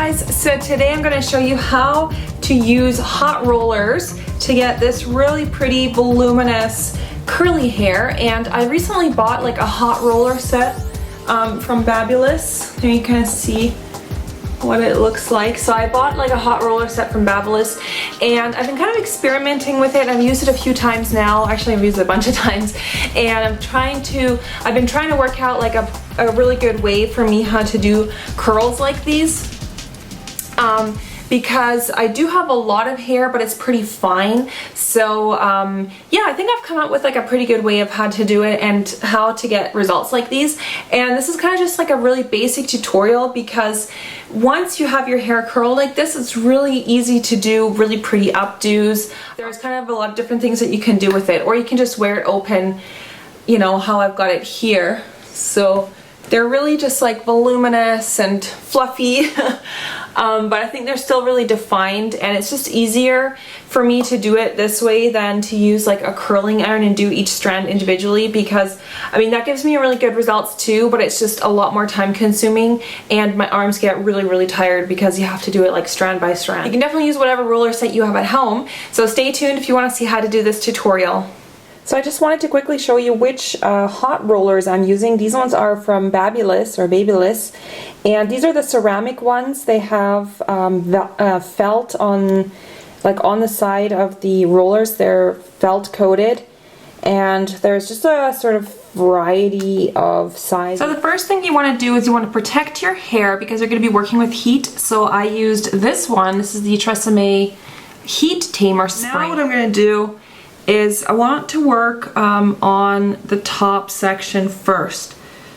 guys, so today I'm going to show you how to use hot rollers to get this really pretty voluminous curly hair. And I recently bought like a hot roller set from Babulous. There you kind of see what it looks like. So I bought like a hot roller set from Babulous and I've been kind of experimenting with it. I've used it a few times now. Actually, I've used it a bunch of times, and I've been trying to work out like a really good way for me how to do curls like these. Because I do have a lot of hair, but it's pretty fine. So yeah, I think I've come up with like a pretty good way of how to do it and how to get results like these. And this is kind of just like a really basic tutorial, because once you have your hair curled like this, it's really easy to do really pretty updos. There's kind of a lot of different things that you can do with it, or you can just wear it open, you know, how I've got it here. So they're really just like voluminous and fluffy. But I think they're still really defined, and it's just easier for me to do it this way than to use like a curling iron and do each strand individually, because I mean that gives me really good results too, but it's just a lot more time consuming and my arms get really tired because you have to do it like strand by strand. You can definitely use whatever roller set you have at home, so stay tuned if you want to see how to do this tutorial. So I just wanted to quickly show you which hot rollers I'm using. These ones are from Babulous or Babulous, and these are the ceramic ones. They have felt on the side of the rollers. They're felt coated, and there's just a sort of variety of sizes. So the first thing you want to do is you want to protect your hair because you're going to be working with heat. So I used this one. This is the Tresemme Heat Tamer Spray. Now what I'm going to do is I want to work on the top section first.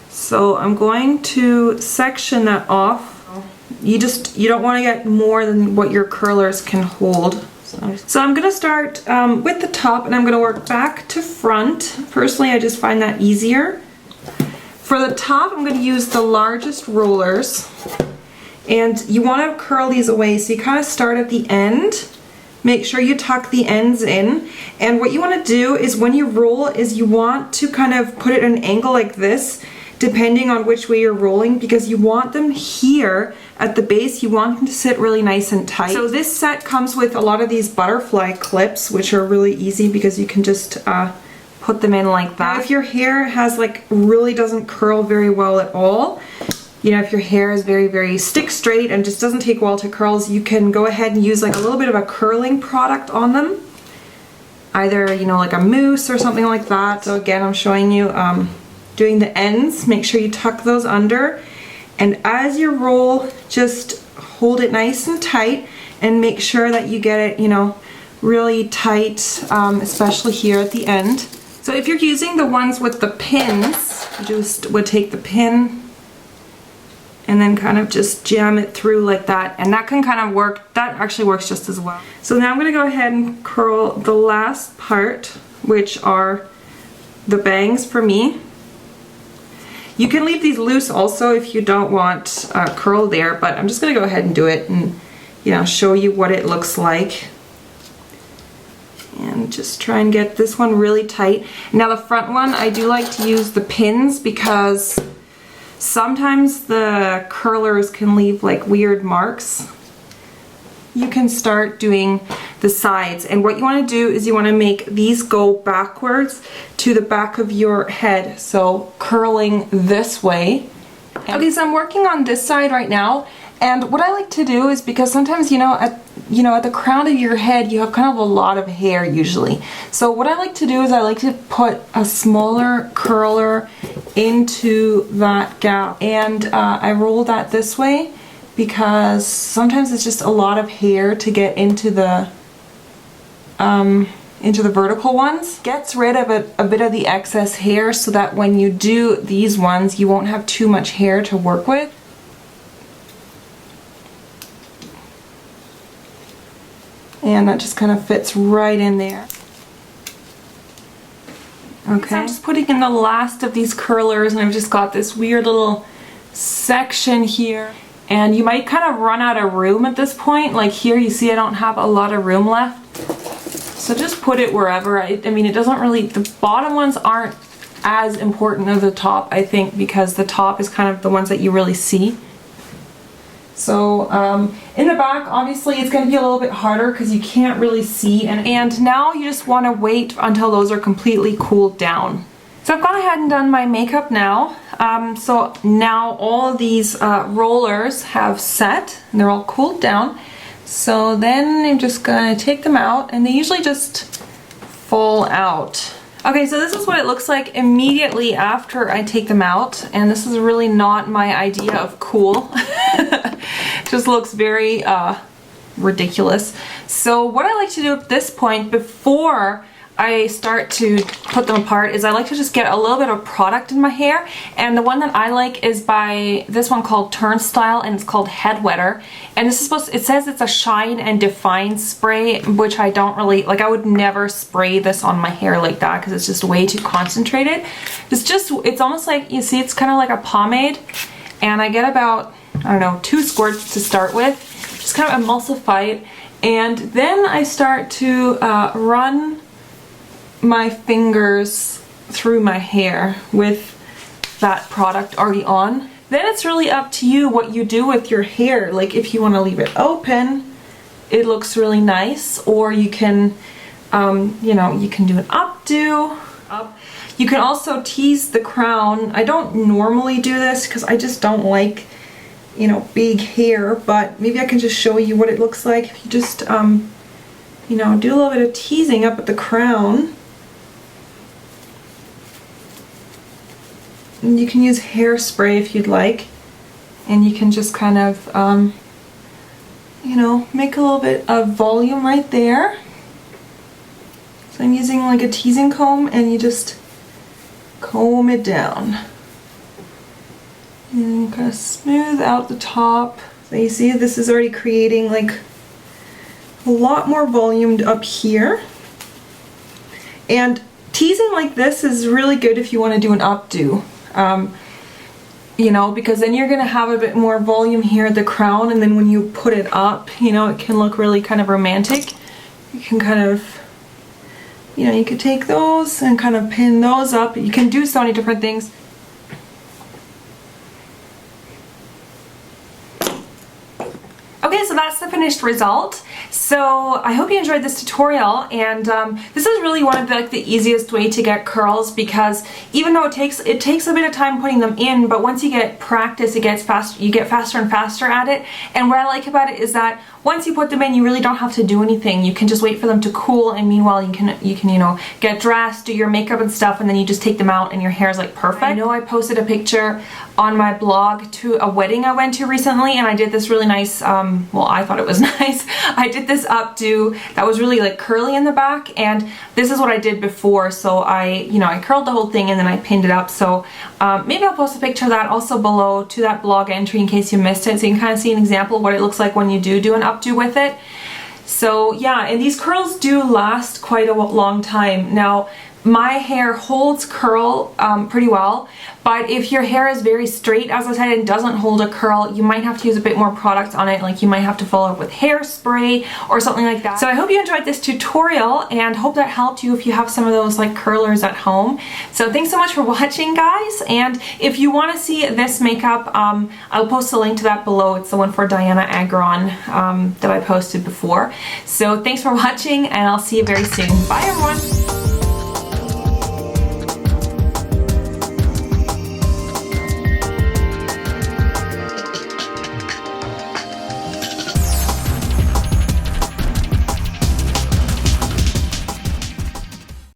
So I'm going to section that off. You don't want to get more than what your curlers can hold. So I'm going to start with the top, and I'm going to work back to front. Personally, I just find that easier. For the top, I'm going to use the largest rollers, and you want to curl these away. So you kind of start at the end. Make sure you tuck the ends in, and what you want to do is when you roll is you want to kind of put it at an angle like this, depending on which way you're rolling, because you want them here at the base, you want them to sit really nice and tight. So this set comes with a lot of these butterfly clips, which are really easy because you can just put them in like that. Now, if your hair has really doesn't curl very well at all, you know, if your hair is very stick straight and just doesn't take well to curls, you can go ahead and use like a little bit of a curling product on them. Either, you know, like a mousse or something like that. So again, I'm showing you doing the ends. Make sure you tuck those under. And as you roll, just hold it nice and tight and make sure that you get it, you know, really tight, especially here at the end. So if you're using the ones with the pins, you just would take the pin and then kind of just jam it through like that, and that can kind of work. That actually works just as well. So now I'm going to go ahead and curl the last part, which are the bangs for me. You can leave these loose also if you don't want curl there, but I'm just going to go ahead and do it and, you know, show you what it looks like. And just try and get this one really tight. Now the front one, I do like to use the pins because sometimes the curlers can leave like weird marks. You can start doing the sides, and what you want to do is you want to make these go backwards to the back of your head, so curling this way. Okay, so I'm working on this side right now, and what I like to do is, because sometimes at the crown of your head you have kind of a lot of hair usually. So what I like to do is I like to put a smaller curler into that gap, and I roll that this way because sometimes it's just a lot of hair to get into the vertical ones. Gets rid of a bit of the excess hair so that when you do these ones you won't have too much hair to work with. And that just kind of fits right in there. Okay, so I'm just putting in the last of these curlers, and I've just got this weird little section here. And you might kind of run out of room at this point. Like here, you see I don't have a lot of room left. So just put it wherever. I mean, it doesn't really, the bottom ones aren't as important as the top, I think, because the top is kind of the ones that you really see. So in the back, obviously it's going to be a little bit harder because you can't really see. And now you just want to wait until those are completely cooled down. So I've gone ahead and done my makeup now. So now all of these rollers have set and they're all cooled down. So then I'm just going to take them out, and they usually just fall out. Okay, so this is what it looks like immediately after I take them out, and this is really not my idea of cool. Just looks very ridiculous. So what I like to do at this point, before I start to put them apart, is I like to just get a little bit of product in my hair, and the one that I like is by this one called Turnstile, and it's called Head Wetter, and this is it says it's a shine and define spray, which I don't really like. I would never spray this on my hair like that because it's just way too concentrated. It's almost like, you see, it's kind of like a pomade, and I get about, I don't know, 2 squirts to start with, just kind of emulsify it, and then I start to run my fingers through my hair with that product already on. Then it's really up to you what you do with your hair. Like, if you want to leave it open, it looks really nice, or you can you know, you can do an updo. You can also tease the crown. I don't normally do this because I just don't like, you know, big hair, but maybe I can just show you what it looks like if you just you know, do a little bit of teasing up at the crown. And you can use hairspray if you'd like, and you can just kind of you know, make a little bit of volume right there. So I'm using like a teasing comb, and you just comb it down and kind of smooth out the top. So you see this is already creating like a lot more volume up here. And teasing like this is really good if you want to do an updo. You know, because then you're gonna have a bit more volume here at the crown, and then when you put it up, you know, it can look really kind of romantic. You can kind of, you know, you could take those and kind of pin those up. You can do so many different things. Okay, so that's the finished result. So I hope you enjoyed this tutorial, and this is really one of the easiest way to get curls, because even though it takes a bit of time putting them in, but once you get practice, you get faster and faster at it. And what I like about it is that once you put them in, you really don't have to do anything. You can just wait for them to cool, and meanwhile you can you know, get dressed, do your makeup and stuff, and then you just take them out and your hair is like perfect. I know I posted a picture on my blog to a wedding I went to recently, and I did this really nice, well, I thought it was nice. I did this updo that was really like curly in the back, and this is what I did before. So I curled the whole thing and then I pinned it up. So maybe I'll post a picture of that also below to that blog entry in case you missed it, so you can kind of see an example of what it looks like when you do an updo with it. So yeah, and these curls do last quite a long time. Now, my hair holds curl pretty well, but if your hair is very straight, as I said, and doesn't hold a curl, you might have to use a bit more product on it. Like, you might have to follow up with hairspray or something like that. So I hope you enjoyed this tutorial, and hope that helped you if you have some of those like curlers at home. So thanks so much for watching, guys, and if you want to see this makeup, I'll post a link to that below. It's the one for Diana Agron that I posted before. So thanks for watching, and I'll see you very soon. Bye, everyone!